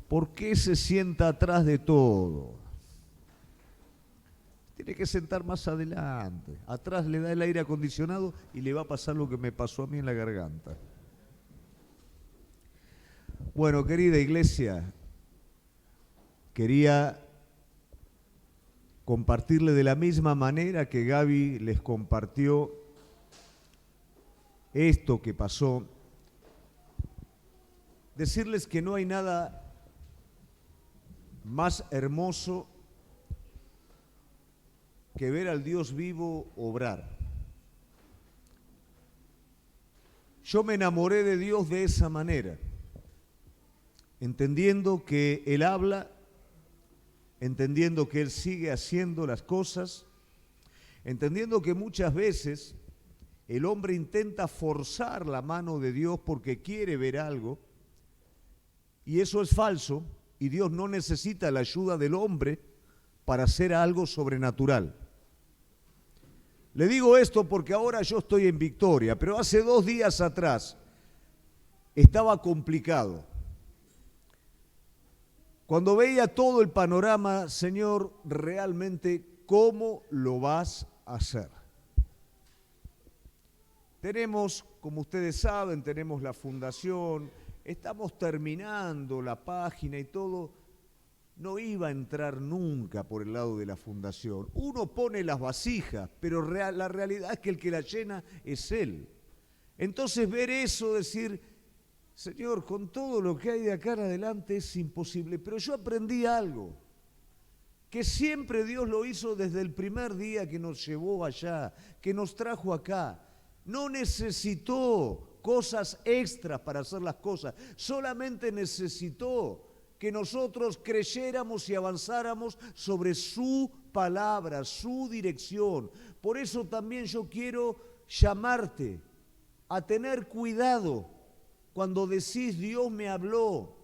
¿Por qué se sienta atrás de todo? Tiene que sentar más adelante. Atrás le da el aire acondicionado y le va a pasar lo que me pasó a mí en la garganta. Bueno, querida iglesia, quería compartirle de la misma manera que Gaby les compartió esto que pasó, decirles que no hay nada más hermoso que ver al Dios vivo obrar. Yo me enamoré de Dios de esa manera, entendiendo que Él habla, entendiendo que Él sigue haciendo las cosas, entendiendo que muchas veces el hombre intenta forzar la mano de Dios porque quiere ver algo, y eso es falso, y Dios no necesita la ayuda del hombre para hacer algo sobrenatural. Le digo esto porque ahora yo estoy en victoria, pero hace 2 días atrás estaba complicado. Cuando veía todo el panorama, Señor, realmente, ¿cómo lo vas a hacer? Tenemos, como ustedes saben, tenemos la fundación, estamos terminando la página y todo. No iba a entrar nunca por el lado de la fundación. Uno pone las vasijas, pero la realidad es que el que la llena es Él. Entonces ver eso, decir, Señor, con todo lo que hay de acá en adelante es imposible. Pero yo aprendí algo, que siempre Dios lo hizo desde el primer día que nos llevó allá, que nos trajo acá. No necesitó cosas extras para hacer las cosas, solamente necesitó que nosotros creyéramos y avanzáramos sobre su palabra, su dirección. Por eso también yo quiero llamarte a tener cuidado cuando decís Dios me habló.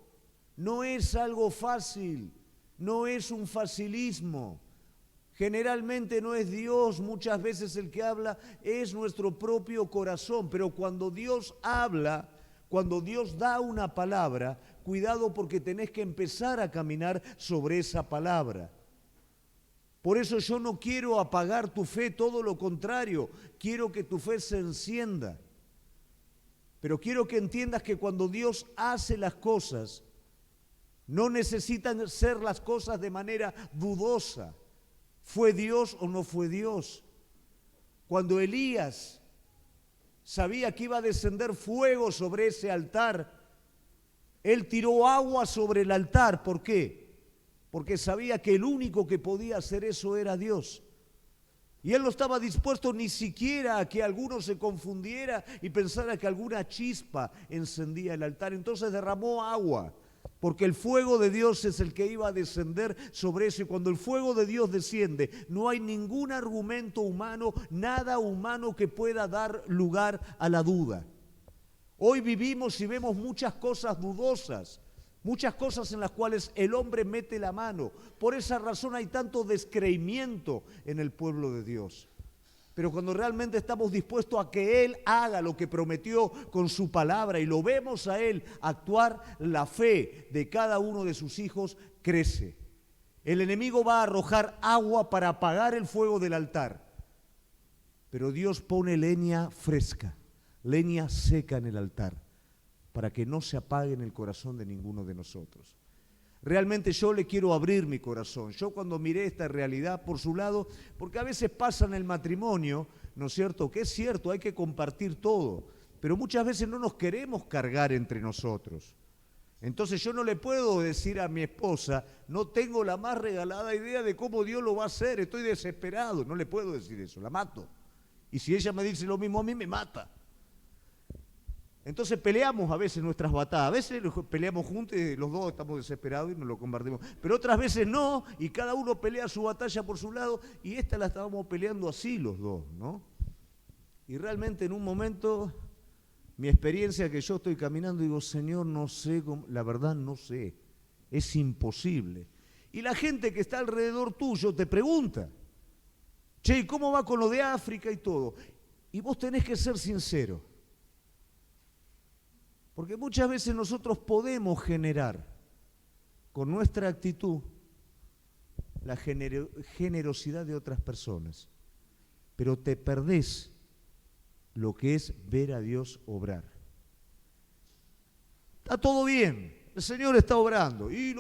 No es algo fácil, no es un facilismo. Generalmente no es Dios, muchas veces el que habla es nuestro propio corazón, pero cuando Dios habla, cuando Dios da una palabra, cuidado porque tenés que empezar a caminar sobre esa palabra. Por eso yo no quiero apagar tu fe, todo lo contrario, quiero que tu fe se encienda. Pero quiero que entiendas que cuando Dios hace las cosas, no necesitan ser las cosas de manera dudosa. ¿Fue Dios o no fue Dios? Cuando Elías sabía que iba a descender fuego sobre ese altar, él tiró agua sobre el altar. ¿Por qué? Porque sabía que el único que podía hacer eso era Dios. Y él no estaba dispuesto ni siquiera a que alguno se confundiera y pensara que alguna chispa encendía el altar. Entonces derramó agua, porque el fuego de Dios es el que iba a descender sobre eso. Y cuando el fuego de Dios desciende, no hay ningún argumento humano, nada humano que pueda dar lugar a la duda. Hoy vivimos y vemos muchas cosas dudosas, muchas cosas en las cuales el hombre mete la mano. Por esa razón hay tanto descreimiento en el pueblo de Dios. Pero cuando realmente estamos dispuestos a que Él haga lo que prometió con su palabra y lo vemos a Él actuar, la fe de cada uno de sus hijos crece. El enemigo va a arrojar agua para apagar el fuego del altar, pero Dios pone leña fresca, leña seca en el altar, para que no se apague en el corazón de ninguno de nosotros. Realmente yo le quiero abrir mi corazón. Yo cuando miré esta realidad por su lado, porque a veces pasa en el matrimonio, ¿no es cierto? Que es cierto, hay que compartir todo, pero muchas veces no nos queremos cargar entre nosotros. Entonces yo no le puedo decir a mi esposa, no tengo la más regalada idea de cómo Dios lo va a hacer, estoy desesperado. No le puedo decir eso, la mato. Y si ella me dice lo mismo a mí, me mata. Entonces peleamos a veces nuestras batadas, a veces peleamos juntos y los dos estamos desesperados y nos lo compartimos, pero otras veces no, y cada uno pelea su batalla por su lado, y esta la estábamos peleando así los dos, ¿no? Y realmente en un momento, mi experiencia que yo estoy caminando, digo, Señor, no sé, la verdad no sé, es imposible. Y la gente que está alrededor tuyo te pregunta, che, ¿y cómo va con lo de África y todo? Y vos tenés que ser sincero. Porque muchas veces nosotros podemos generar, con nuestra actitud la generosidad de otras personas, pero te perdés lo que es ver a Dios obrar. Está todo bien, el Señor está obrando, y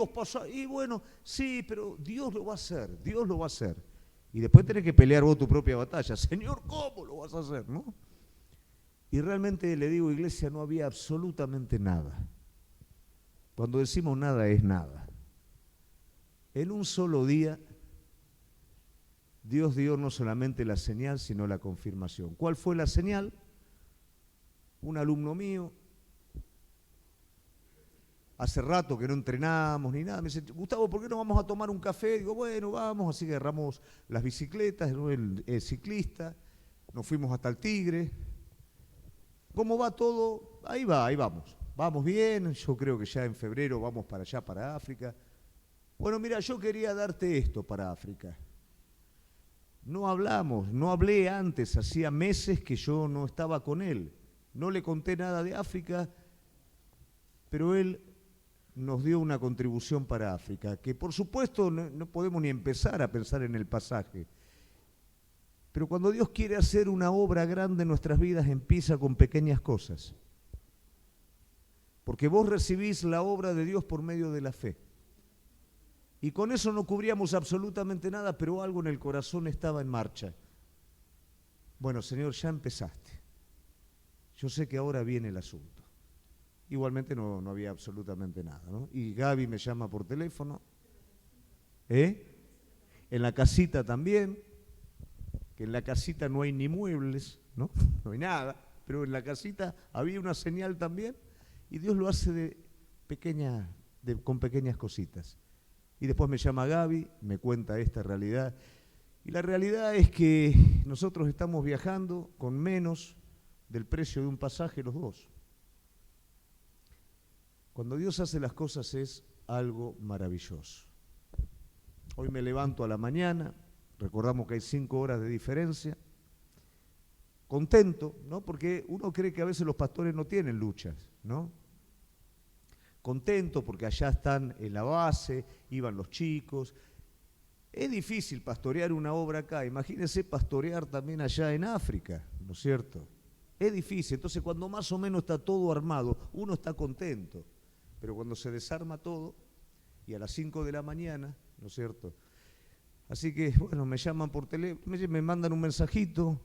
bueno, sí, pero Dios lo va a hacer, Dios lo va a hacer. Y después tenés que pelear vos tu propia batalla. Señor, ¿cómo lo vas a hacer, no? Y realmente le digo, iglesia, no había absolutamente nada. Cuando decimos nada es nada. En un solo día, Dios dio no solamente la señal, sino la confirmación. ¿Cuál fue la señal? Un alumno mío, hace rato que no entrenamos ni nada, me dice, Gustavo, ¿por qué no vamos a tomar un café? Digo, bueno, vamos, así que agarramos las bicicletas, ¿no? el ciclista, nos fuimos hasta el Tigre. ¿Cómo va todo? Ahí vamos. Vamos bien, yo creo que ya en febrero vamos para allá, para África. Bueno, mira, yo quería darte esto para África. No hablé antes, hacía meses que yo no estaba con él. No le conté nada de África, pero él nos dio una contribución para África, que por supuesto no podemos ni empezar a pensar en el pasaje. Pero cuando Dios quiere hacer una obra grande en nuestras vidas, empieza con pequeñas cosas. Porque vos recibís la obra de Dios por medio de la fe. Y con eso no cubríamos absolutamente nada, pero algo en el corazón estaba en marcha. Bueno, Señor, ya empezaste. Yo sé que ahora viene el asunto. Igualmente no había absolutamente nada, ¿no? Y Gaby me llama por teléfono. En la casita también, que en la casita no hay ni muebles, ¿no? No hay nada, pero en la casita había una señal también, y Dios lo hace con pequeñas cositas. Y después me llama Gaby, me cuenta esta realidad, y la realidad es que nosotros estamos viajando con menos del precio de un pasaje los dos. Cuando Dios hace las cosas es algo maravilloso. Hoy me levanto a la mañana, recordamos que hay 5 horas de diferencia, contento, ¿no? Porque uno cree que a veces los pastores no tienen luchas, ¿no? Contento porque allá están en la base, iban los chicos. Es difícil pastorear una obra acá, imagínense pastorear también allá en África, ¿no es cierto? Es difícil, entonces cuando más o menos está todo armado, uno está contento. Pero cuando se desarma todo, y a las 5 de la mañana, ¿no es cierto? Así que, bueno, me llaman por teléfono, me mandan un mensajito,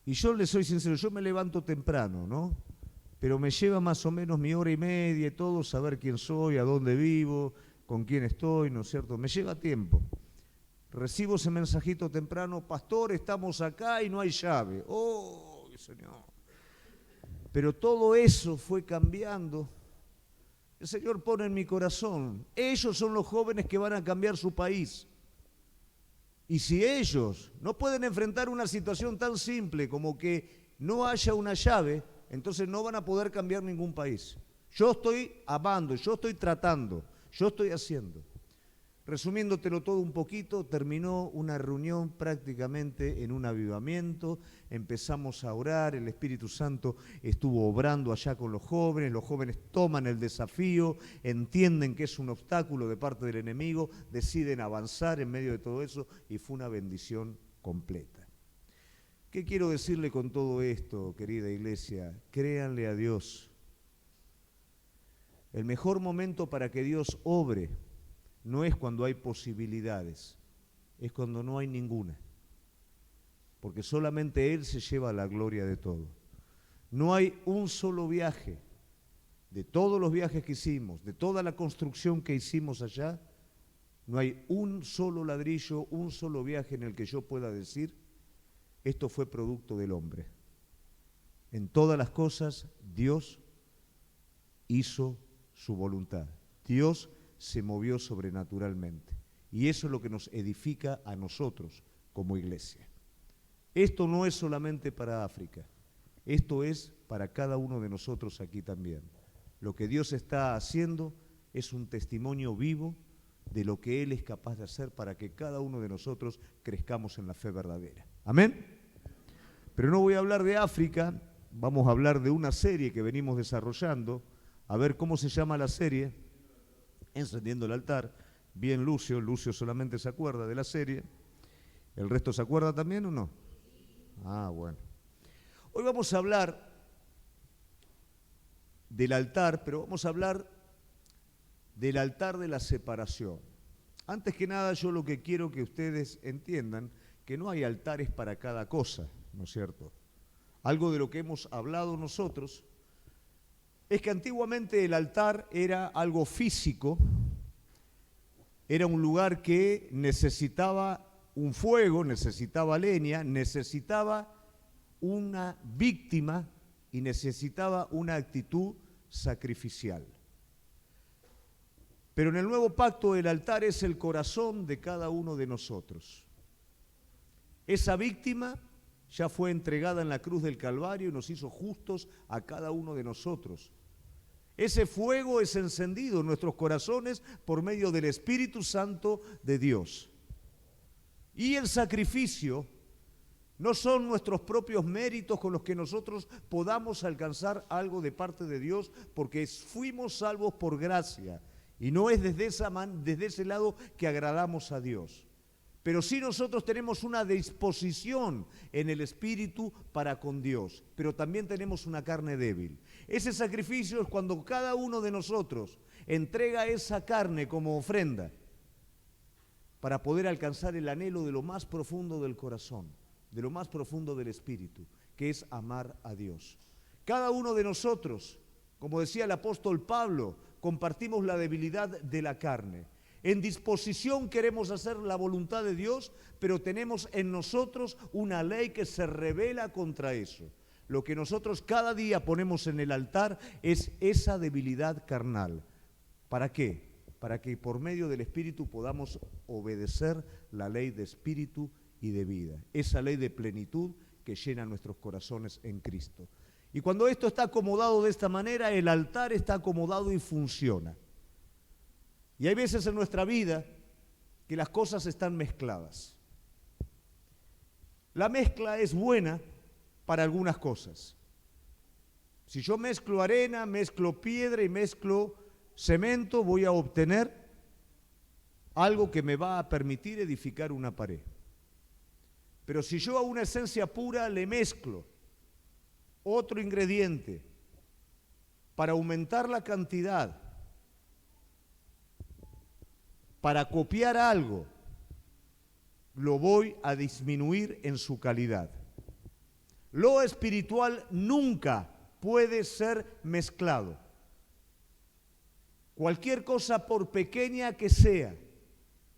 y yo les soy sincero, yo me levanto temprano, ¿no? Pero me lleva más o menos mi hora y media y todo, saber quién soy, a dónde vivo, con quién estoy, ¿no es cierto? Me lleva tiempo. Recibo ese mensajito temprano, pastor, estamos acá y no hay llave. ¡Oh, Señor! Pero todo eso fue cambiando. El Señor pone en mi corazón, ellos son los jóvenes que van a cambiar su país. Y si ellos no pueden enfrentar una situación tan simple como que no haya una llave, entonces no van a poder cambiar ningún país. Yo estoy amando, yo estoy tratando, yo estoy haciendo. Resumiéndotelo todo un poquito, terminó una reunión prácticamente en un avivamiento, empezamos a orar, el Espíritu Santo estuvo obrando allá con los jóvenes toman el desafío, entienden que es un obstáculo de parte del enemigo, deciden avanzar en medio de todo eso y fue una bendición completa. ¿Qué quiero decirle con todo esto, querida iglesia? Créanle a Dios. El mejor momento para que Dios obre no es cuando hay posibilidades, es cuando no hay ninguna. Porque solamente Él se lleva la gloria de todo. No hay un solo viaje, de todos los viajes que hicimos, de toda la construcción que hicimos allá, no hay un solo ladrillo, un solo viaje en el que yo pueda decir, esto fue producto del hombre. En todas las cosas, Dios hizo su voluntad. Dios se movió sobrenaturalmente. Y eso es lo que nos edifica a nosotros como iglesia. Esto no es solamente para África, esto es para cada uno de nosotros aquí también. Lo que Dios está haciendo es un testimonio vivo de lo que Él es capaz de hacer para que cada uno de nosotros crezcamos en la fe verdadera. ¿Amén? Pero no voy a hablar de África, vamos a hablar de una serie que venimos desarrollando, a ver cómo se llama la serie. encendiendo el altar. Bien Lucio solamente se acuerda de la serie. ¿El resto se acuerda también o no? Ah, bueno. Hoy vamos a hablar del altar, pero vamos a hablar del altar de la separación. Antes que nada, yo lo que quiero que ustedes entiendan, que no hay altares para cada cosa, ¿no es cierto? Algo de lo que hemos hablado nosotros es que antiguamente el altar era algo físico, era un lugar que necesitaba un fuego, necesitaba leña, necesitaba una víctima y necesitaba una actitud sacrificial. Pero en el nuevo pacto el altar es el corazón de cada uno de nosotros. Esa víctima ya fue entregada en la cruz del Calvario y nos hizo justos a cada uno de nosotros. Ese fuego es encendido en nuestros corazones por medio del Espíritu Santo de Dios. Y el sacrificio no son nuestros propios méritos con los que nosotros podamos alcanzar algo de parte de Dios, porque fuimos salvos por gracia. Y no es desde ese lado que agradamos a Dios. Pero sí nosotros tenemos una disposición en el Espíritu para con Dios, pero también tenemos una carne débil. Ese sacrificio es cuando cada uno de nosotros entrega esa carne como ofrenda para poder alcanzar el anhelo de lo más profundo del corazón, de lo más profundo del Espíritu, que es amar a Dios. Cada uno de nosotros, como decía el apóstol Pablo, compartimos la debilidad de la carne. En disposición queremos hacer la voluntad de Dios, pero tenemos en nosotros una ley que se rebela contra eso. Lo que nosotros cada día ponemos en el altar es esa debilidad carnal. ¿Para qué? Para que por medio del Espíritu podamos obedecer la ley de espíritu y de vida. Esa ley de plenitud que llena nuestros corazones en Cristo. Y cuando esto está acomodado de esta manera, el altar está acomodado y funciona. Y hay veces en nuestra vida que las cosas están mezcladas. La mezcla es buena para algunas cosas. Si yo mezclo arena, mezclo piedra y mezclo cemento, voy a obtener algo que me va a permitir edificar una pared. Pero si yo a una esencia pura le mezclo otro ingrediente para aumentar la cantidad, para copiar algo, lo voy a disminuir en su calidad. Lo espiritual nunca puede ser mezclado. Cualquier cosa, por pequeña que sea,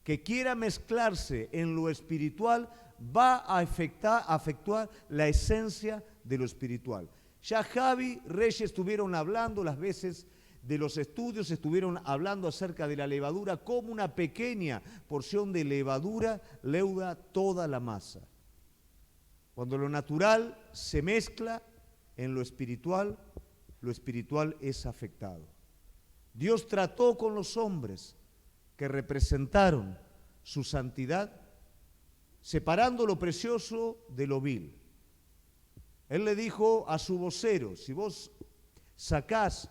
que quiera mezclarse en lo espiritual, va a afectar la esencia de lo espiritual. Ya Javi, Reyes estuvieron hablando las veces de los estudios, estuvieron hablando acerca de la levadura, como una pequeña porción de levadura leuda toda la masa. Cuando lo natural se mezcla en lo espiritual es afectado. Dios trató con los hombres que representaron su santidad, separando lo precioso de lo vil. Él le dijo a su vocero: si vos sacás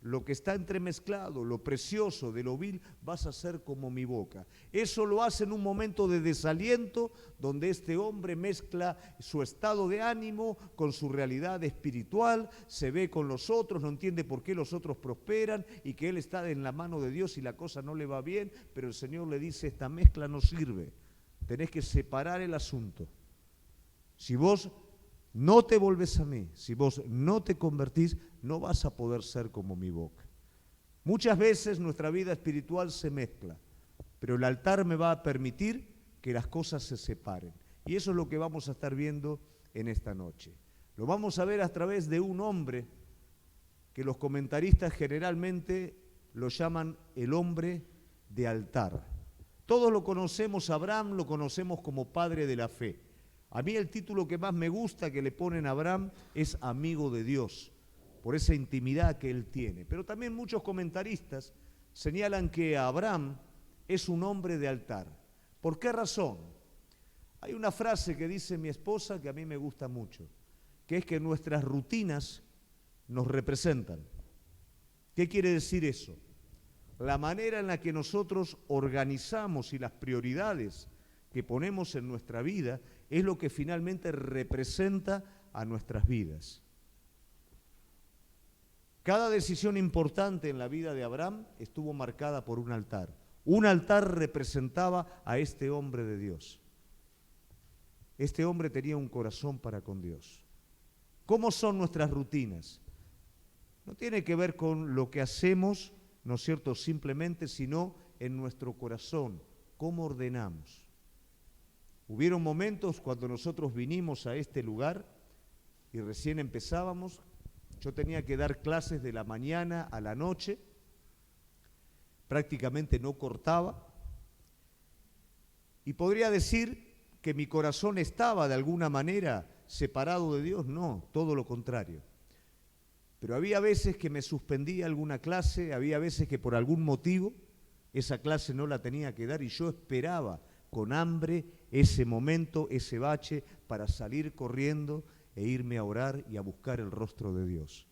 lo que está entremezclado, lo precioso de lo vil, vas a ser como mi boca. Eso lo hace en un momento de desaliento, donde este hombre mezcla su estado de ánimo con su realidad espiritual, se ve con los otros, no entiende por qué los otros prosperan y que él está en la mano de Dios y la cosa no le va bien, pero el Señor le dice: esta mezcla no sirve, tenés que separar el asunto. Si vos no te volvés a mí, si vos no te convertís, no vas a poder ser como mi boca. Muchas veces nuestra vida espiritual se mezcla, pero el altar me va a permitir que las cosas se separen. Y eso es lo que vamos a estar viendo en esta noche. Lo vamos a ver a través de un hombre que los comentaristas generalmente lo llaman el hombre de altar. Todos lo conocemos, Abraham lo conocemos como padre de la fe. A mí el título que más me gusta que le ponen a Abraham es amigo de Dios, por esa intimidad que él tiene. Pero también muchos comentaristas señalan que Abraham es un hombre de altar. ¿Por qué razón? Hay una frase que dice mi esposa que a mí me gusta mucho, que es que nuestras rutinas nos representan. ¿Qué quiere decir eso? La manera en la que nosotros organizamos y las prioridades que ponemos en nuestra vida es lo que finalmente representa a nuestras vidas. Cada decisión importante en la vida de Abraham estuvo marcada por un altar. Un altar representaba a este hombre de Dios. Este hombre tenía un corazón para con Dios. ¿Cómo son nuestras rutinas? No tiene que ver con lo que hacemos, ¿no es cierto?, simplemente, sino en nuestro corazón, cómo ordenamos. Hubieron momentos cuando nosotros vinimos a este lugar y recién empezábamos. Yo tenía que dar clases de la mañana a la noche, prácticamente no cortaba, y podría decir que mi corazón estaba de alguna manera separado de Dios. No, todo lo contrario. Pero había veces que me suspendía alguna clase, había veces que por algún motivo esa clase no la tenía que dar y yo esperaba con hambre ese momento, ese bache, para salir corriendo e irme a orar y a buscar el rostro de Dios.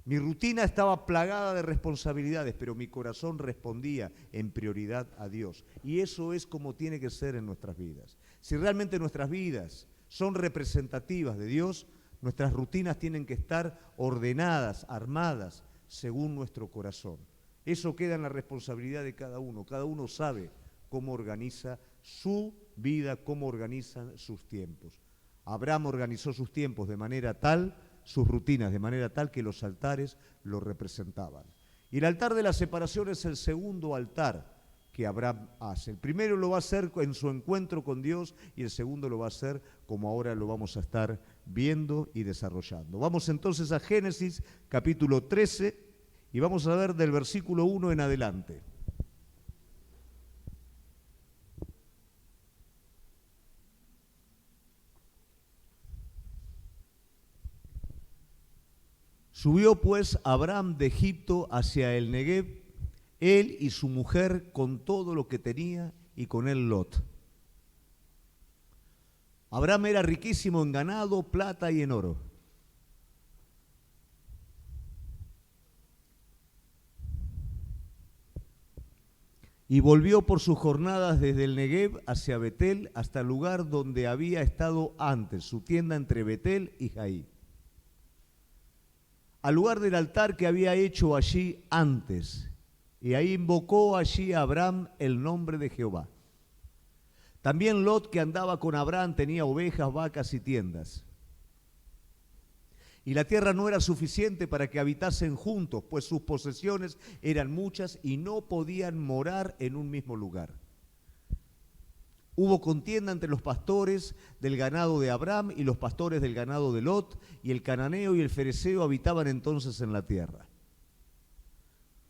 Mi rutina estaba plagada de responsabilidades, pero mi corazón respondía en prioridad a Dios. Y eso es como tiene que ser en nuestras vidas. Si realmente nuestras vidas son representativas de Dios, nuestras rutinas tienen que estar ordenadas, armadas, según nuestro corazón. Eso queda en la responsabilidad de cada uno. Cada uno sabe cómo organiza su vida, cómo organiza sus tiempos. Abraham organizó sus tiempos de manera tal, sus rutinas de manera tal que los altares lo representaban. Y el altar de la separación es el segundo altar que Abraham hace. El primero lo va a hacer en su encuentro con Dios y el segundo lo va a hacer como ahora lo vamos a estar viendo y desarrollando. Vamos entonces a Génesis capítulo 13 y vamos a ver del versículo 1 en adelante. Subió pues Abraham de Egipto hacia el Negev, él y su mujer con todo lo que tenía y con él Lot. Abraham era riquísimo en ganado, plata y en oro. Y volvió por sus jornadas desde el Negev hacia Betel hasta el lugar donde había estado antes, su tienda entre Betel y Jaí, al lugar del altar que había hecho allí antes, y ahí invocó allí a Abraham el nombre de Jehová. También Lot, que andaba con Abraham, tenía ovejas, vacas y tiendas. Y la tierra no era suficiente para que habitasen juntos, pues sus posesiones eran muchas y no podían morar en un mismo lugar. Hubo contienda entre los pastores del ganado de Abraham y los pastores del ganado de Lot, y el cananeo y el fereceo habitaban entonces en la tierra.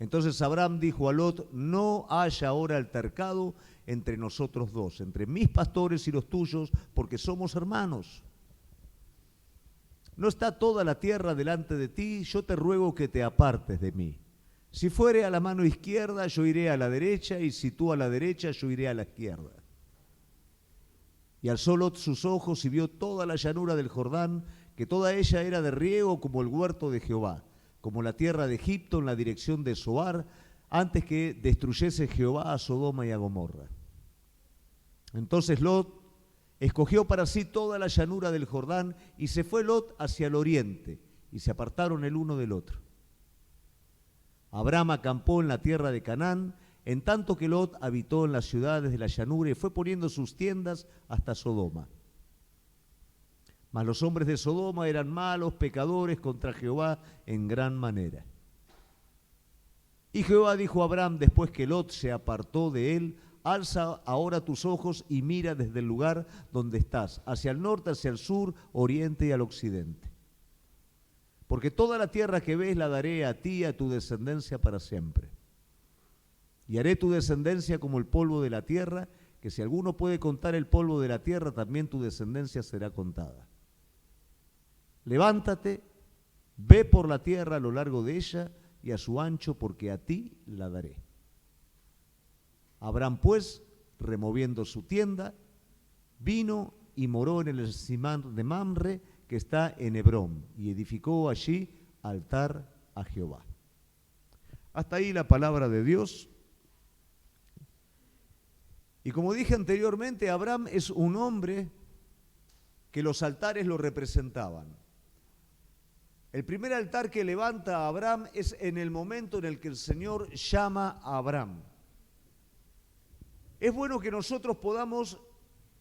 Entonces Abraham dijo a Lot: no haya ahora altercado entre nosotros dos, entre mis pastores y los tuyos, porque somos hermanos. ¿No está toda la tierra delante de ti? Yo te ruego que te apartes de mí. Si fuere a la mano izquierda, yo iré a la derecha, y si tú a la derecha, yo iré a la izquierda. Y alzó Lot sus ojos y vio toda la llanura del Jordán, que toda ella era de riego como el huerto de Jehová, como la tierra de Egipto en la dirección de Zoar, antes que destruyese Jehová a Sodoma y a Gomorra. Entonces Lot escogió para sí toda la llanura del Jordán, y se fue Lot hacia el oriente, y se apartaron el uno del otro. Abraham acampó en la tierra de Canaán, en tanto que Lot habitó en las ciudades de la llanura y fue poniendo sus tiendas hasta Sodoma. Mas los hombres de Sodoma eran malos, pecadores contra Jehová en gran manera. Y Jehová dijo a Abraham, después que Lot se apartó de él: alza ahora tus ojos y mira desde el lugar donde estás, hacia el norte, hacia el sur, oriente y al occidente. Porque toda la tierra que ves la daré a ti y a tu descendencia para siempre. Y haré tu descendencia como el polvo de la tierra, que si alguno puede contar el polvo de la tierra, también tu descendencia será contada. Levántate, ve por la tierra a lo largo de ella y a su ancho, porque a ti la daré. Abraham, pues, removiendo su tienda, vino y moró en el encimado de Mamre, que está en Hebrón, y edificó allí altar a Jehová. Hasta ahí la palabra de Dios. Y como dije anteriormente, Abraham es un hombre que los altares lo representaban. El primer altar que levanta Abraham es en el momento en el que el Señor llama a Abraham. Es bueno que nosotros podamos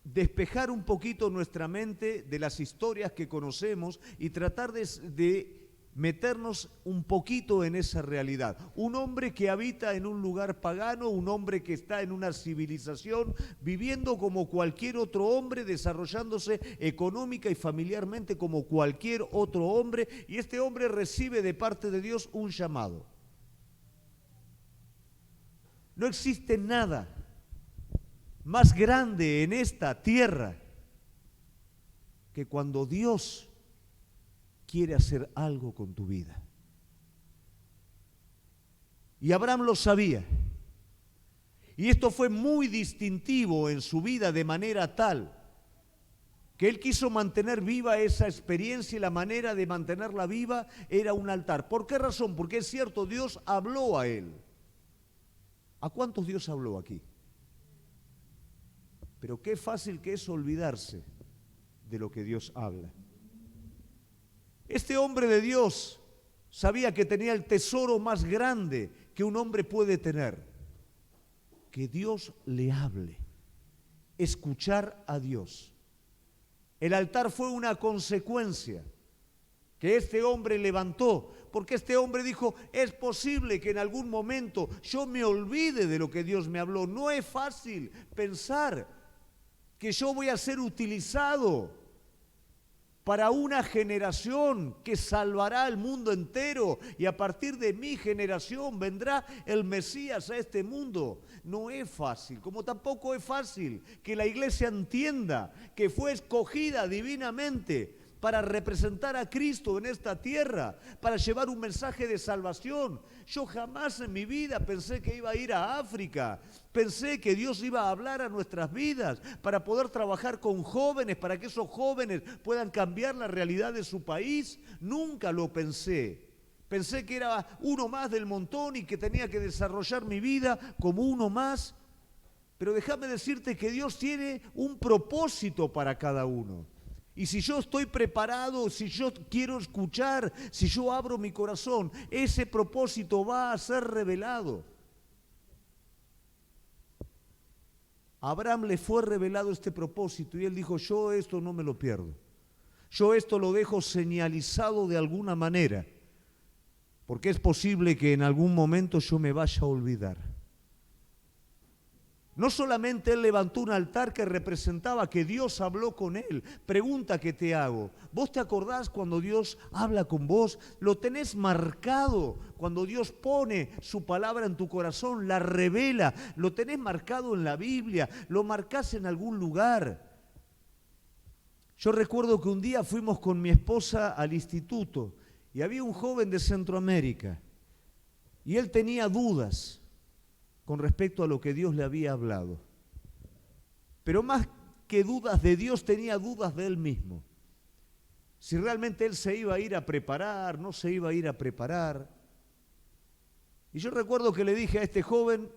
despejar un poquito nuestra mente de las historias que conocemos y tratar de meternos un poquito en esa realidad. Un hombre que habita en un lugar pagano, un hombre que está en una civilización, viviendo como cualquier otro hombre, desarrollándose económica y familiarmente como cualquier otro hombre, y este hombre recibe de parte de Dios un llamado. No existe nada más grande en esta tierra que cuando Dios quiere hacer algo con tu vida. Y Abraham lo sabía. Y esto fue muy distintivo en su vida de manera tal que él quiso mantener viva esa experiencia y la manera de mantenerla viva era un altar. ¿Por qué razón? Porque es cierto, Dios habló a él. ¿A cuántos Dios habló aquí? Pero qué fácil que es olvidarse de lo que Dios habla. Este hombre de Dios sabía que tenía el tesoro más grande que un hombre puede tener, que Dios le hable, escuchar a Dios. El altar fue una consecuencia que este hombre levantó, porque este hombre dijo, es posible que en algún momento yo me olvide de lo que Dios me habló. No es fácil pensar que yo voy a ser utilizado para una generación que salvará al mundo entero y a partir de mi generación vendrá el Mesías a este mundo. No es fácil, como tampoco es fácil que la iglesia entienda que fue escogida divinamente para representar a Cristo en esta tierra, para llevar un mensaje de salvación. Yo jamás en mi vida pensé que iba a ir a África, pensé que Dios iba a hablar a nuestras vidas para poder trabajar con jóvenes, para que esos jóvenes puedan cambiar la realidad de su país. Nunca lo pensé. Pensé que era uno más del montón y que tenía que desarrollar mi vida como uno más. Pero déjame decirte que Dios tiene un propósito para cada uno. Y si yo estoy preparado, si yo quiero escuchar, si yo abro mi corazón, ese propósito va a ser revelado. A Abraham le fue revelado este propósito y él dijo, yo esto no me lo pierdo. Yo esto lo dejo señalizado de alguna manera, porque es posible que en algún momento yo me vaya a olvidar. No solamente él levantó un altar que representaba que Dios habló con él. Pregunta que te hago, ¿vos te acordás cuando Dios habla con vos? ¿Lo tenés marcado cuando Dios pone su palabra en tu corazón, la revela? ¿Lo tenés marcado en la Biblia? ¿Lo marcás en algún lugar? Yo recuerdo que un día fuimos con mi esposa al instituto y había un joven de Centroamérica y él tenía dudas con respecto a lo que Dios le había hablado. Pero más que dudas de Dios, tenía dudas de él mismo. Si realmente él se iba a ir a preparar, no se iba a ir a preparar. Y yo recuerdo que le dije a este joven,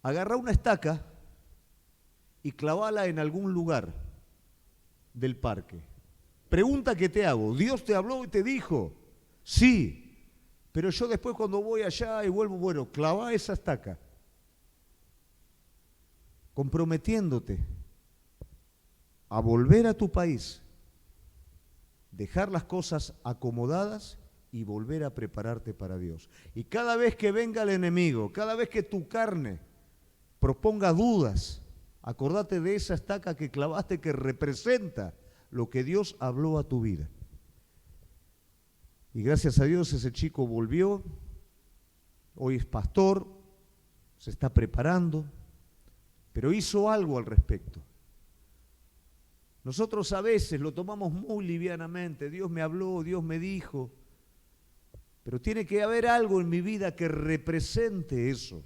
agarrá una estaca y clavala en algún lugar del parque. Pregunta que te hago, ¿Dios te habló y te dijo? Sí. Pero yo después cuando voy allá y vuelvo, bueno, clavá esa estaca, comprometiéndote a volver a tu país, dejar las cosas acomodadas y volver a prepararte para Dios. Y cada vez que venga el enemigo, cada vez que tu carne proponga dudas, acordate de esa estaca que clavaste que representa lo que Dios habló a tu vida. Y gracias a Dios ese chico volvió, hoy es pastor, se está preparando, pero hizo algo al respecto. Nosotros a veces lo tomamos muy livianamente, Dios me habló, Dios me dijo, pero tiene que haber algo en mi vida que represente eso.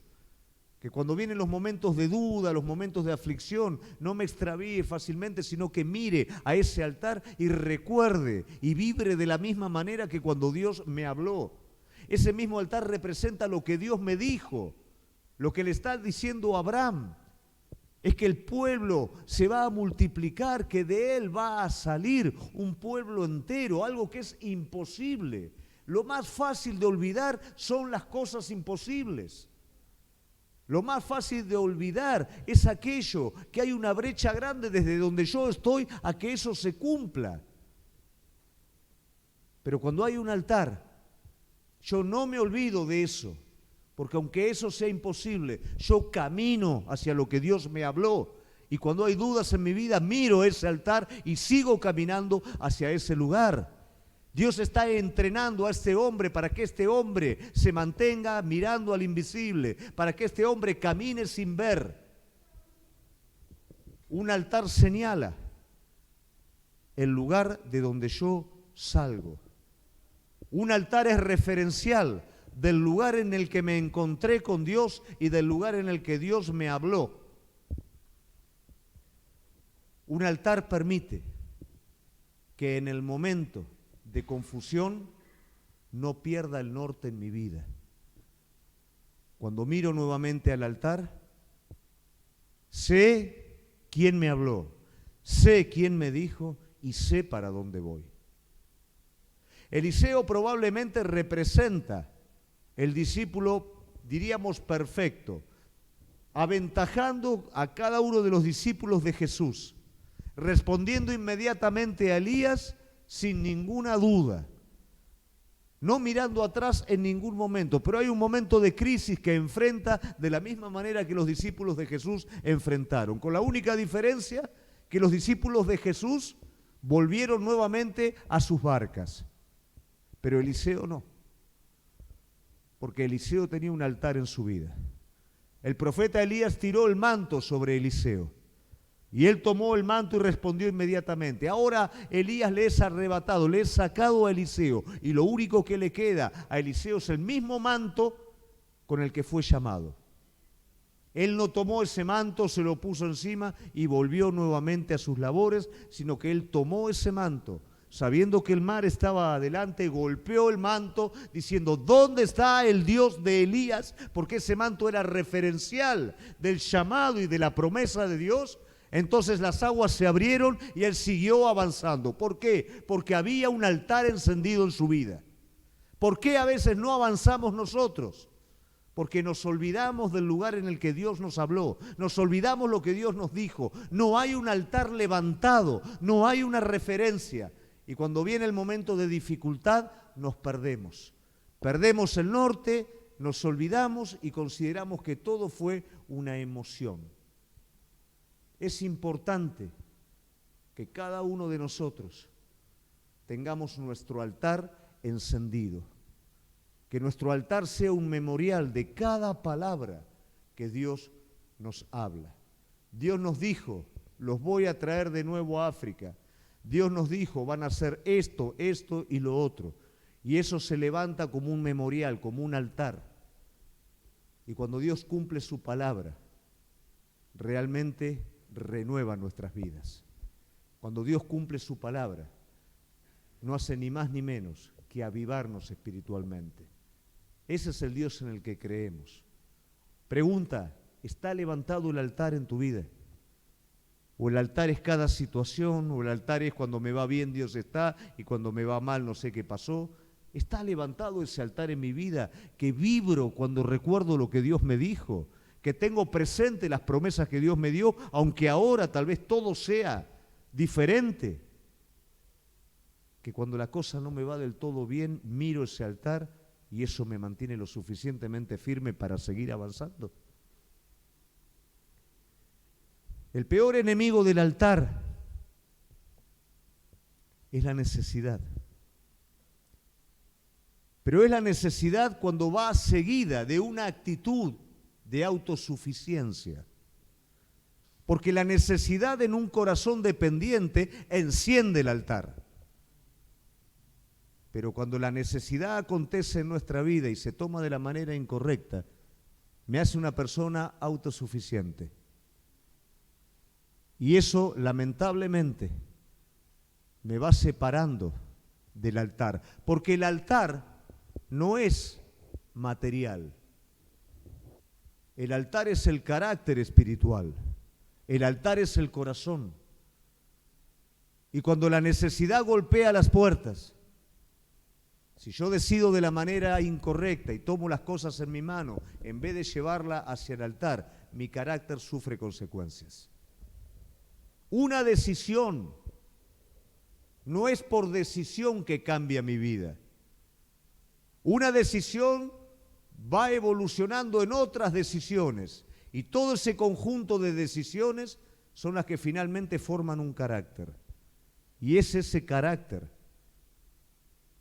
Que cuando vienen los momentos de duda, los momentos de aflicción, no me extravíe fácilmente, sino que mire a ese altar y recuerde y vibre de la misma manera que cuando Dios me habló. Ese mismo altar representa lo que Dios me dijo. Lo que le está diciendo Abraham es que el pueblo se va a multiplicar, que de él va a salir un pueblo entero, algo que es imposible. Lo más fácil de olvidar son las cosas imposibles. Lo más fácil de olvidar es aquello que hay una brecha grande desde donde yo estoy a que eso se cumpla. Pero cuando hay un altar, yo no me olvido de eso, porque aunque eso sea imposible, yo camino hacia lo que Dios me habló. Y cuando hay dudas en mi vida, miro ese altar y sigo caminando hacia ese lugar. Dios está entrenando a este hombre para que este hombre se mantenga mirando al invisible, para que este hombre camine sin ver. Un altar señala el lugar de donde yo salgo. Un altar es referencial del lugar en el que me encontré con Dios y del lugar en el que Dios me habló. Un altar permite que en el momento de confusión no pierda el norte en mi vida. Cuando miro nuevamente al altar, sé quién me habló, sé quién me dijo y sé para dónde voy. Eliseo probablemente representa el discípulo, diríamos, perfecto, aventajando a cada uno de los discípulos de Jesús, respondiendo inmediatamente a Elías sin ninguna duda, no mirando atrás en ningún momento, pero hay un momento de crisis que enfrenta de la misma manera que los discípulos de Jesús enfrentaron, con la única diferencia que los discípulos de Jesús volvieron nuevamente a sus barcas, pero Eliseo no, porque Eliseo tenía un altar en su vida. El profeta Elías tiró el manto sobre Eliseo y él tomó el manto y respondió inmediatamente. Ahora Elías le es arrebatado, le es sacado a Eliseo y lo único que le queda a Eliseo es el mismo manto con el que fue llamado. Él no tomó ese manto, se lo puso encima y volvió nuevamente a sus labores, sino que él tomó ese manto, sabiendo que el mar estaba adelante, golpeó el manto diciendo: ¿dónde está el Dios de Elías? Porque ese manto era referencial del llamado y de la promesa de Dios. Entonces las aguas se abrieron y él siguió avanzando. ¿Por qué? Porque había un altar encendido en su vida. ¿Por qué a veces no avanzamos nosotros? Porque nos olvidamos del lugar en el que Dios nos habló, nos olvidamos lo que Dios nos dijo. No hay un altar levantado, no hay una referencia. Y cuando viene el momento de dificultad, nos perdemos. Perdemos el norte, nos olvidamos y consideramos que todo fue una emoción. Es importante que cada uno de nosotros tengamos nuestro altar encendido. Que nuestro altar sea un memorial de cada palabra que Dios nos habla. Dios nos dijo: los voy a traer de nuevo a África. Dios nos dijo: van a hacer esto, esto y lo otro. Y eso se levanta como un memorial, como un altar. Y cuando Dios cumple su palabra, realmente renueva nuestras vidas. Cuando Dios cumple su palabra, no hace ni más ni menos que avivarnos espiritualmente. Ese es el Dios en el que creemos. Pregunta: ¿está levantado el altar en tu vida? ¿O el altar es cada situación? ¿O el altar es cuando me va bien Dios está y cuando me va mal no sé qué pasó? ¿Está levantado ese altar en mi vida que vibro cuando recuerdo lo que Dios me dijo? Que tengo presente las promesas que Dios me dio, aunque ahora tal vez todo sea diferente. Que cuando la cosa no me va del todo bien, miro ese altar y eso me mantiene lo suficientemente firme para seguir avanzando. El peor enemigo del altar es la necesidad. Pero es la necesidad cuando va seguida de una actitud de autosuficiencia. Porque la necesidad en un corazón dependiente enciende el altar. Pero cuando la necesidad acontece en nuestra vida y se toma de la manera incorrecta, me hace una persona autosuficiente. Y eso, lamentablemente, me va separando del altar. Porque el altar no es material. El altar es el carácter espiritual. El altar es el corazón. Y cuando la necesidad golpea las puertas, si yo decido de la manera incorrecta y tomo las cosas en mi mano, en vez de llevarla hacia el altar, mi carácter sufre consecuencias. Una decisión no es por decisión que cambia mi vida. Una decisión va evolucionando en otras decisiones y todo ese conjunto de decisiones son las que finalmente forman un carácter. Y es ese carácter,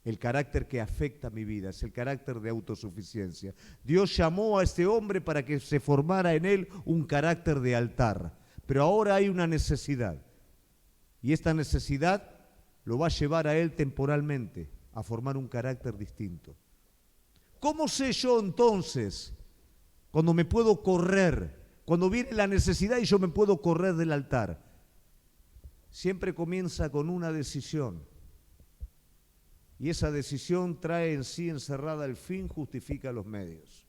el carácter que afecta mi vida, es el carácter de autosuficiencia. Dios llamó a este hombre para que se formara en él un carácter de altar, pero ahora hay una necesidad y esta necesidad lo va a llevar a él temporalmente a formar un carácter distinto. ¿Cómo sé yo entonces cuando me puedo correr, cuando viene la necesidad y yo me puedo correr del altar? Siempre comienza con una decisión. Y esa decisión trae en sí encerrada el fin, justifica los medios.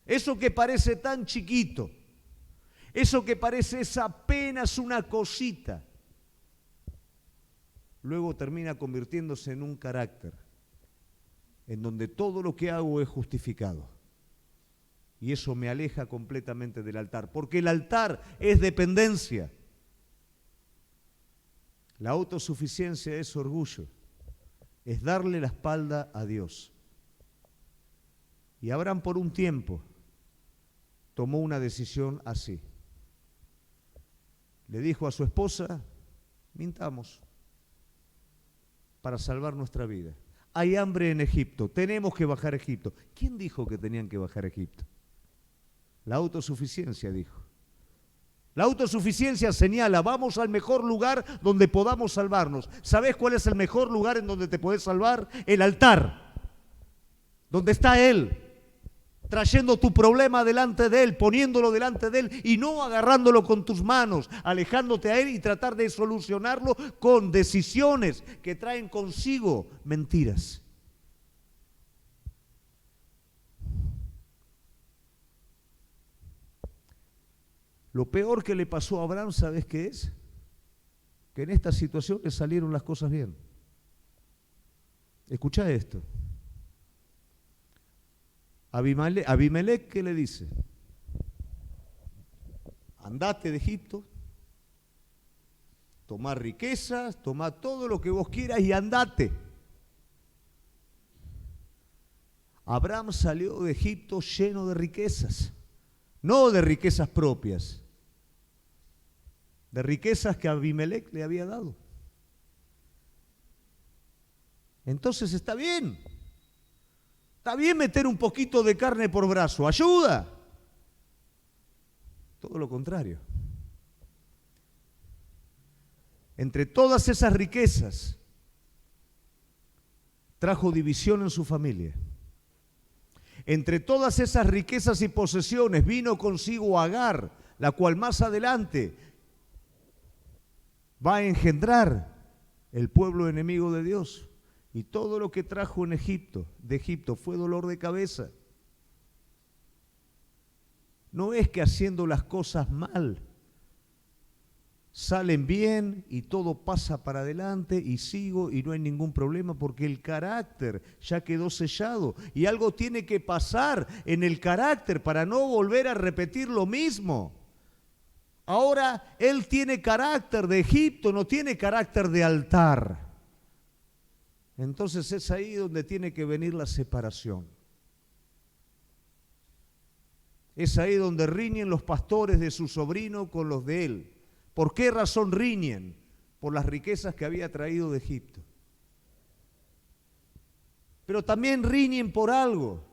Eso que parece tan chiquito, eso que parece es apenas una cosita, luego termina convirtiéndose en un carácter, en donde todo lo que hago es justificado. Y eso me aleja completamente del altar, porque el altar es dependencia. La autosuficiencia es orgullo, es darle la espalda a Dios. Y Abraham por un tiempo tomó una decisión así. Le dijo a su esposa, mintamos para salvar nuestra vida. Hay hambre en Egipto, tenemos que bajar a Egipto. ¿Quién dijo que tenían que bajar a Egipto? La autosuficiencia dijo. La autosuficiencia señala, vamos al mejor lugar donde podamos salvarnos. ¿Sabés cuál es el mejor lugar en donde te podés salvar? El altar, donde está Él, trayendo tu problema delante de Él, poniéndolo delante de Él y no agarrándolo con tus manos, alejándote a Él y tratar de solucionarlo con decisiones que traen consigo mentiras. Lo peor que le pasó a Abraham, ¿sabes qué es? Que en esta situación le salieron las cosas bien. Escucha esto. Abimelech, ¿qué le dice? Andate de Egipto, tomá riquezas, tomá todo lo que vos quieras y andate. Abraham salió de Egipto lleno de riquezas, no de riquezas propias, de riquezas que Abimelech le había dado. Entonces está bien meter un poquito de carne por brazo, ayuda. Todo lo contrario. Entre todas esas riquezas, trajo división en su familia. Entre todas esas riquezas y posesiones vino consigo Agar, la cual más adelante va a engendrar el pueblo enemigo de Dios. Y todo lo que trajo de Egipto fue dolor de cabeza. No es que haciendo las cosas mal salen bien y todo pasa para adelante y sigo y no hay ningún problema, porque el carácter ya quedó sellado y algo tiene que pasar en el carácter para no volver a repetir lo mismo. Ahora él tiene carácter de Egipto, no tiene carácter de altar. Entonces es ahí donde tiene que venir la separación. Es ahí donde riñen los pastores de su sobrino con los de él. ¿Por qué razón riñen? Por las riquezas que había traído de Egipto. Pero también riñen por algo.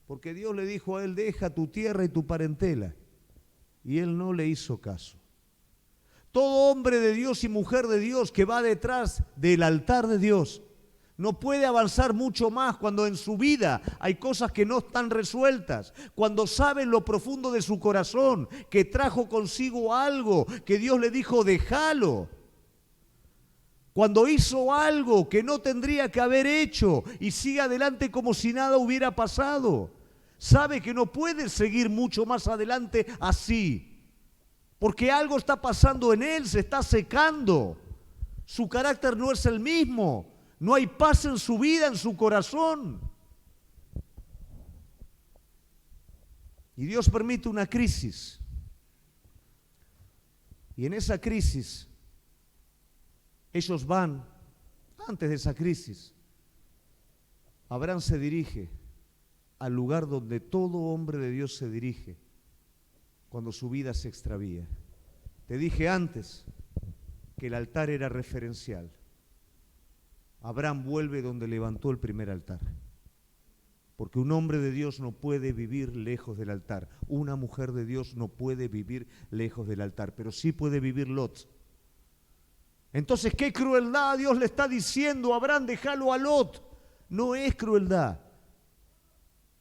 Porque Dios le dijo a él, deja tu tierra y tu parentela. Y él no le hizo caso. Todo hombre de Dios y mujer de Dios que va detrás del altar de Dios no puede avanzar mucho más cuando en su vida hay cosas que no están resueltas, cuando sabe en lo profundo de su corazón que trajo consigo algo que Dios le dijo déjalo, cuando hizo algo que no tendría que haber hecho y sigue adelante como si nada hubiera pasado. Sabe que no puede seguir mucho más adelante así, porque algo está pasando en él, se está secando. Su carácter no es el mismo, no hay paz en su vida, en su corazón. Y Dios permite una crisis. Y en esa crisis, ellos van, antes de esa crisis, Abraham se dirige al lugar donde todo hombre de Dios se dirige cuando su vida se extravía. Te dije antes que el altar era referencial. Abraham vuelve donde levantó el primer altar. Porque un hombre de Dios no puede vivir lejos del altar. Una mujer de Dios no puede vivir lejos del altar, pero sí puede vivir Lot. Entonces, ¿qué crueldad Dios le está diciendo a Abraham? Déjalo a Lot. No es crueldad.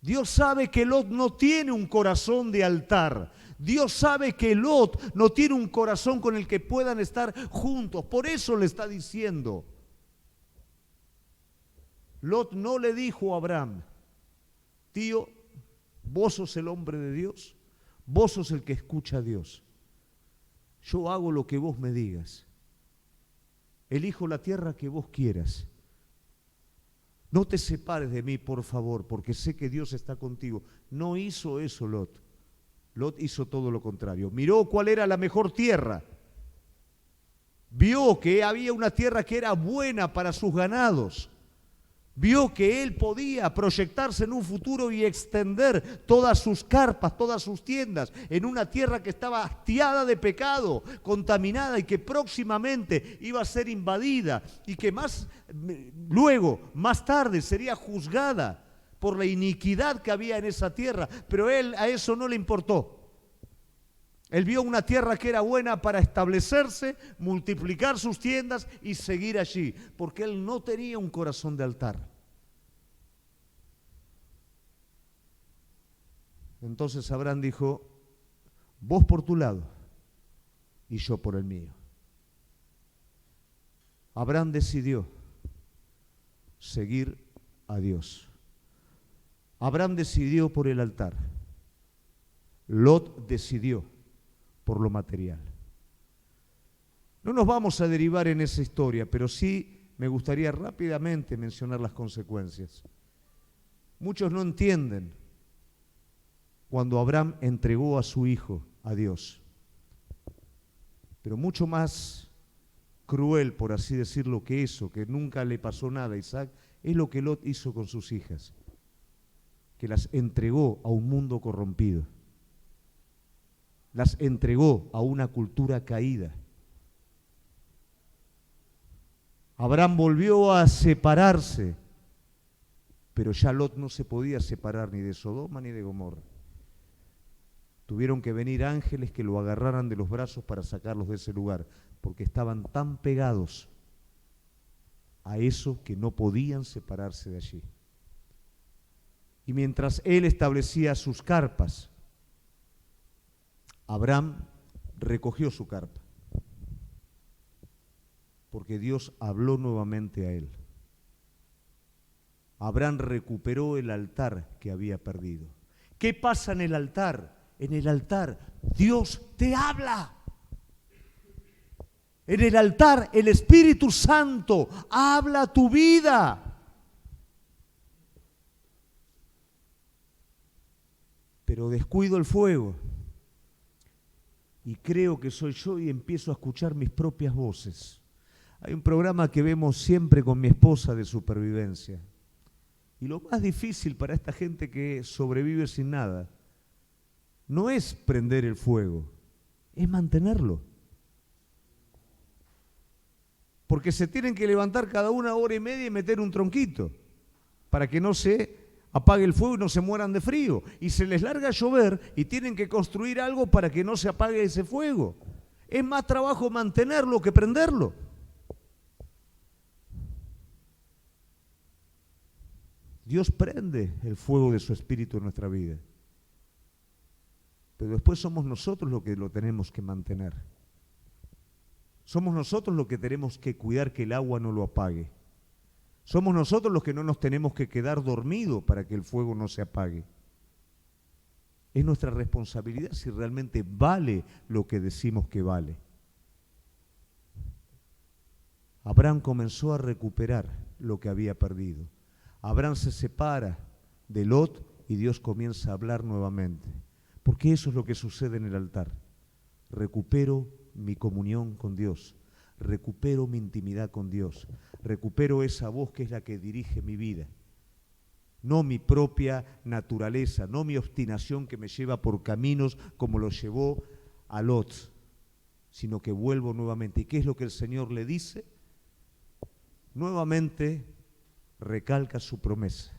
Dios sabe que Lot no tiene un corazón de altar. Dios sabe que Lot no tiene un corazón con el que puedan estar juntos. Por eso le está diciendo. Lot no le dijo a Abraham: tío, vos sos el hombre de Dios, vos sos el que escucha a Dios. Yo hago lo que vos me digas. Elijo la tierra que vos quieras. No te separes de mí, por favor, porque sé que Dios está contigo. No hizo eso Lot. Lot hizo todo lo contrario. Miró cuál era la mejor tierra. Vio que había una tierra que era buena para sus ganados. Vio que él podía proyectarse en un futuro y extender todas sus carpas, todas sus tiendas en una tierra que estaba hastiada de pecado, contaminada y que próximamente iba a ser invadida y que más tarde sería juzgada por la iniquidad que había en esa tierra. Pero él a eso no le importó. Él vio una tierra que era buena para establecerse, multiplicar sus tiendas y seguir allí, porque él no tenía un corazón de altar. Entonces Abraham dijo: vos por tu lado y yo por el mío. Abraham decidió seguir a Dios. Abraham decidió por el altar. Lot decidió por lo material. No nos vamos a derivar en esa historia, pero sí me gustaría rápidamente mencionar las consecuencias. Muchos no entienden cuando Abraham entregó a su hijo a Dios. Pero mucho más cruel, por así decirlo, que eso, que nunca le pasó nada a Isaac, es lo que Lot hizo con sus hijas, que las entregó a un mundo corrompido. Las entregó a una cultura caída. Abraham volvió a separarse, pero ya Lot no se podía separar ni de Sodoma ni de Gomorra. Tuvieron que venir ángeles que lo agarraran de los brazos para sacarlos de ese lugar, porque estaban tan pegados a eso que no podían separarse de allí. Y mientras él establecía sus carpas, Abraham recogió su carpa, porque Dios habló nuevamente a él. Abraham recuperó el altar que había perdido. ¿Qué pasa en el altar? En el altar Dios te habla. En el altar el Espíritu Santo habla tu vida. Pero descuido el fuego y creo que soy yo y empiezo a escuchar mis propias voces. Hay un programa que vemos siempre con mi esposa de supervivencia. Y lo más difícil para esta gente que sobrevive sin nada no es prender el fuego, es mantenerlo. Porque se tienen que levantar cada 1 hora y media y meter un tronquito para que no se apague el fuego y no se mueran de frío. Y se les larga a llover y tienen que construir algo para que no se apague ese fuego. Es más trabajo mantenerlo que prenderlo. Dios prende el fuego de su Espíritu en nuestra vida. Pero después somos nosotros los que lo tenemos que mantener. Somos nosotros los que tenemos que cuidar que el agua no lo apague. Somos nosotros los que no nos tenemos que quedar dormidos para que el fuego no se apague. Es nuestra responsabilidad si realmente vale lo que decimos que vale. Abraham comenzó a recuperar lo que había perdido. Abraham se separa de Lot y Dios comienza a hablar nuevamente. Porque eso es lo que sucede en el altar. Recupero mi comunión con Dios. Recupero mi intimidad con Dios. Recupero esa voz que es la que dirige mi vida. No mi propia naturaleza, no mi obstinación que me lleva por caminos como lo llevó a Lot, sino que vuelvo nuevamente. ¿Y qué es lo que el Señor le dice? Nuevamente recalca su promesa.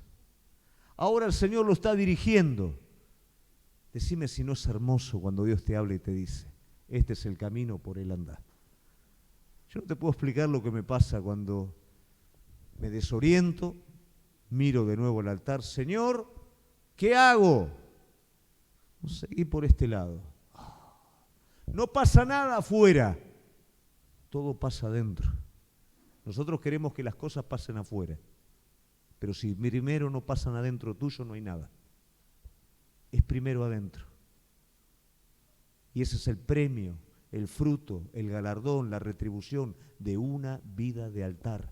Ahora el Señor lo está dirigiendo. Decime si no es hermoso cuando Dios te habla y te dice, este es el camino, por él andá. Yo no te puedo explicar lo que me pasa cuando me desoriento, miro de nuevo el altar. Señor, ¿qué hago? Seguí por este lado. No pasa nada afuera, todo pasa adentro. Nosotros queremos que las cosas pasen afuera, pero si primero no pasan adentro tuyo, no hay nada. Es primero adentro. Y ese es el premio, el fruto, el galardón, la retribución de una vida de altar.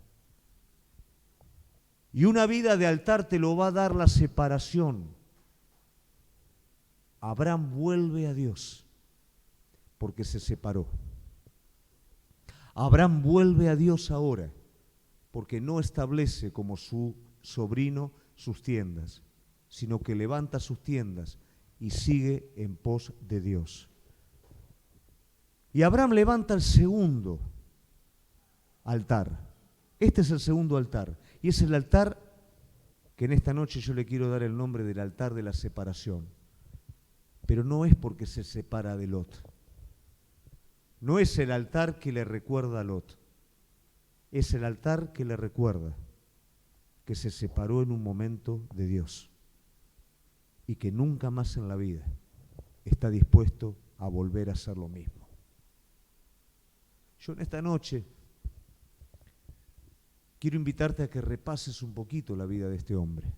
Y una vida de altar te lo va a dar la separación. Abraham vuelve a Dios porque se separó. Abraham vuelve a Dios ahora porque no establece como su sobrino sus tiendas, sino que levanta sus tiendas y sigue en pos de Dios. Y Abraham levanta el segundo altar. Este es el segundo altar. Y es el altar que en esta noche yo le quiero dar el nombre del altar de la separación. Pero no es porque se separa de Lot. No es el altar que le recuerda a Lot. Es el altar que le recuerda que se separó en un momento de Dios y que nunca más en la vida está dispuesto a volver a hacer lo mismo. Yo en esta noche quiero invitarte a que repases un poquito la vida de este hombre.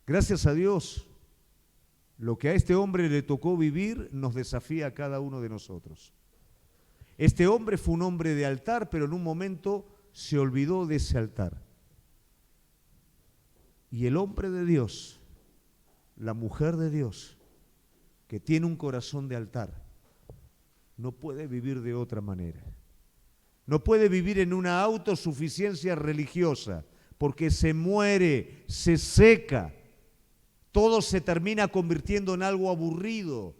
Gracias a Dios, lo que a este hombre le tocó vivir nos desafía a cada uno de nosotros. Este hombre fue un hombre de altar, pero en un momento se olvidó de ese altar. Y el hombre de Dios, la mujer de Dios, que tiene un corazón de altar, no puede vivir de otra manera. No puede vivir en una autosuficiencia religiosa, porque se muere, se seca, todo se termina convirtiendo en algo aburrido.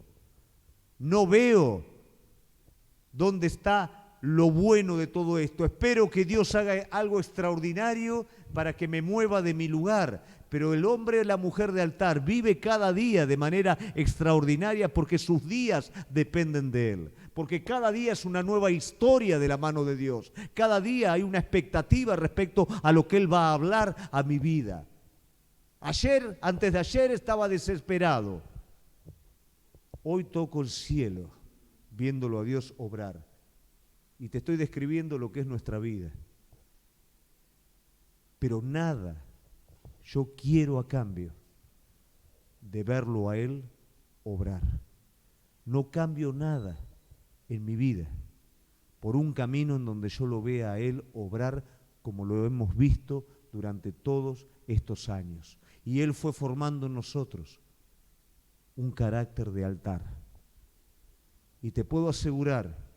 No veo dónde está lo bueno de todo esto. Espero que Dios haga algo extraordinario para que me mueva de mi lugar. Pero el hombre o la mujer de altar vive cada día de manera extraordinaria porque sus días dependen de Él. Porque cada día es una nueva historia de la mano de Dios. Cada día hay una expectativa respecto a lo que Él va a hablar a mi vida. Ayer, antes de ayer, estaba desesperado. Hoy toco el cielo, viéndolo a Dios obrar. Y te estoy describiendo lo que es nuestra vida. Pero nada yo quiero a cambio de verlo a Él obrar. No cambio nada en mi vida por un camino en donde yo lo vea a Él obrar como lo hemos visto durante todos estos años. Y Él fue formando en nosotros un carácter de altar. Y te puedo asegurar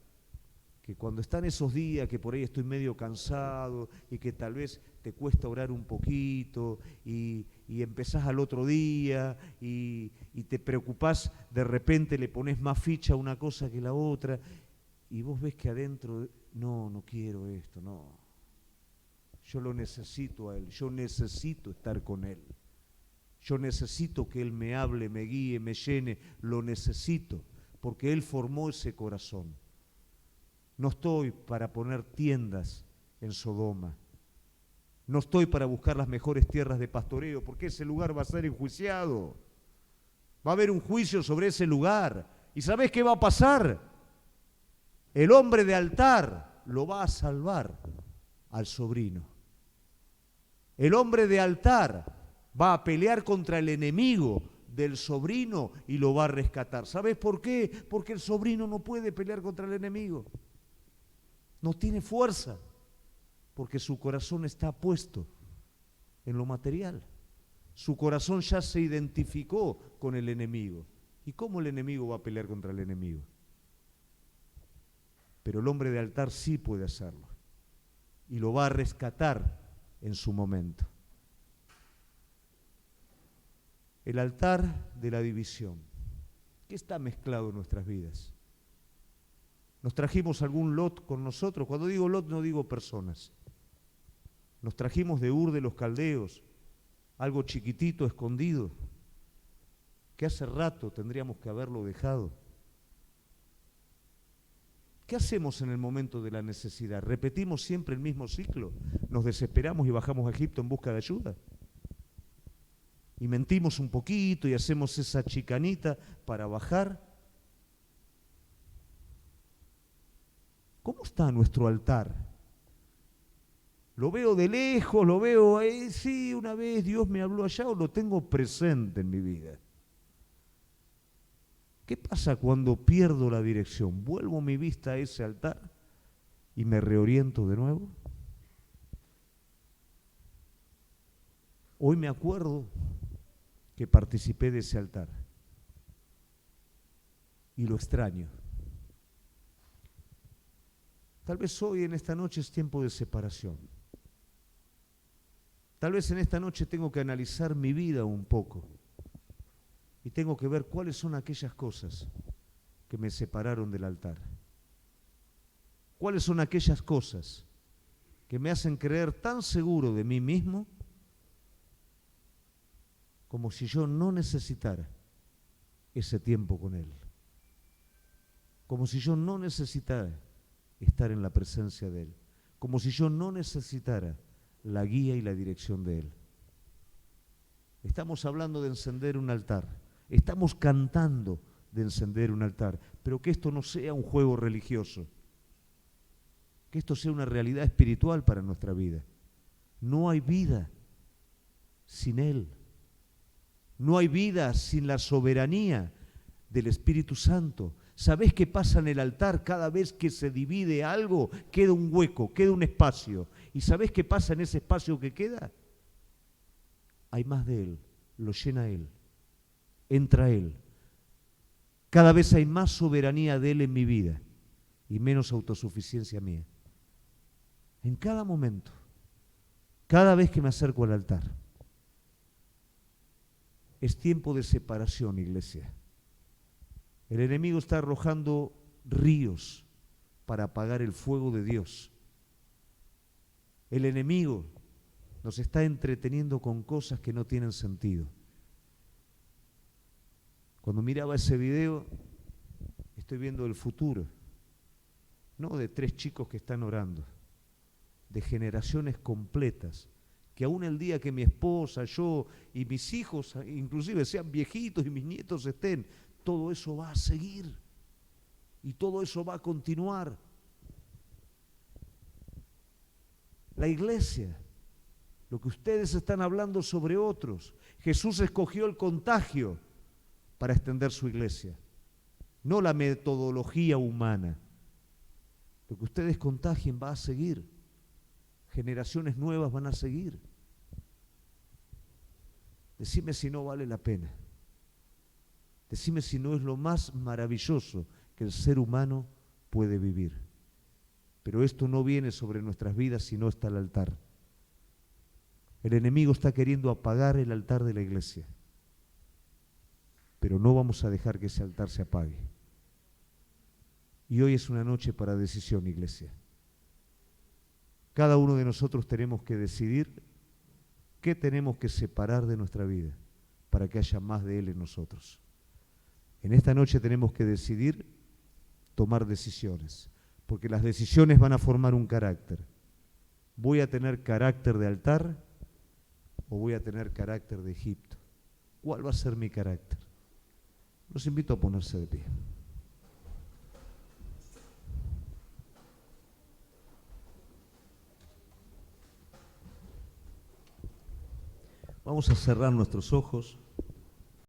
que cuando están esos días que por ahí estoy medio cansado y que tal vez te cuesta orar un poquito y empezás al otro día y te preocupás, de repente le pones más ficha a una cosa que la otra y vos ves que adentro, no quiero esto, no. Yo lo necesito a Él, yo necesito estar con Él. Yo necesito que Él me hable, me guíe, me llene, lo necesito, porque Él formó ese corazón. No estoy para poner tiendas en Sodoma. No estoy para buscar las mejores tierras de pastoreo, porque ese lugar va a ser enjuiciado. Va a haber un juicio sobre ese lugar. ¿Y sabés qué va a pasar? El hombre de altar lo va a salvar al sobrino. El hombre de altar va a pelear contra el enemigo del sobrino y lo va a rescatar. ¿Sabes por qué? Porque el sobrino no puede pelear contra el enemigo. No tiene fuerza, porque su corazón está puesto en lo material. Su corazón ya se identificó con el enemigo. ¿Y cómo el enemigo va a pelear contra el enemigo? Pero el hombre de altar sí puede hacerlo. Y lo va a rescatar en su momento. El altar de la división. ¿Qué está mezclado en nuestras vidas? ¿Nos trajimos algún Lot con nosotros? Cuando digo Lot no digo personas. Nos trajimos de Ur de los Caldeos, algo chiquitito, escondido, que hace rato tendríamos que haberlo dejado. ¿Qué hacemos en el momento de la necesidad? ¿Repetimos siempre el mismo ciclo? ¿Nos desesperamos y bajamos a Egipto en busca de ayuda? ¿Y mentimos un poquito y hacemos esa chicanita para bajar? ¿Cómo está nuestro altar? Lo veo de lejos, lo veo, sí, una vez Dios me habló allá, o lo tengo presente en mi vida. ¿Qué pasa cuando pierdo la dirección? ¿Vuelvo mi vista a ese altar y me reoriento de nuevo? Hoy me acuerdo que participé de ese altar y lo extraño. Tal vez hoy en esta noche es tiempo de separación. Tal vez en esta noche tengo que analizar mi vida un poco y tengo que ver cuáles son aquellas cosas que me separaron del altar. ¿Cuáles son aquellas cosas que me hacen creer tan seguro de mí mismo como si yo no necesitara ese tiempo con Él? Como si yo no necesitara estar en la presencia de Él. Como si yo no necesitara la guía y la dirección de Él. Estamos hablando de encender un altar. Estamos cantando de encender un altar. Pero que esto no sea un juego religioso. Que esto sea una realidad espiritual para nuestra vida. No hay vida sin Él. No hay vida sin la soberanía del Espíritu Santo. ¿Sabés qué pasa en el altar? Cada vez que se divide algo, queda un hueco, queda un espacio. ¿Y sabés qué pasa en ese espacio que queda? Hay más de Él, lo llena Él, entra Él. Cada vez hay más soberanía de Él en mi vida y menos autosuficiencia mía. En cada momento, cada vez que me acerco al altar, es tiempo de separación, iglesia. El enemigo está arrojando ríos para apagar el fuego de Dios. El enemigo nos está entreteniendo con cosas que no tienen sentido. Cuando miraba ese video, estoy viendo el futuro, no de 3 chicos que están orando, de generaciones completas, que aún el día que mi esposa, yo y mis hijos, inclusive sean viejitos y mis nietos estén, todo eso va a seguir y todo eso va a continuar. La iglesia, lo que ustedes están hablando sobre otros, Jesús escogió el contagio para extender su iglesia, no la metodología humana. Lo que ustedes contagien va a seguir, generaciones nuevas van a seguir. Decime si no vale la pena. Decime si no es lo más maravilloso que el ser humano puede vivir. Pero esto no viene sobre nuestras vidas si no está el altar. El enemigo está queriendo apagar el altar de la iglesia. Pero no vamos a dejar que ese altar se apague. Y hoy es una noche para decisión, iglesia. Cada uno de nosotros tenemos que decidir qué tenemos que separar de nuestra vida para que haya más de Él en nosotros. En esta noche tenemos que decidir tomar decisiones, porque las decisiones van a formar un carácter. ¿Voy a tener carácter de altar o voy a tener carácter de Egipto? ¿Cuál va a ser mi carácter? Los invito a ponerse de pie. Vamos a cerrar nuestros ojos.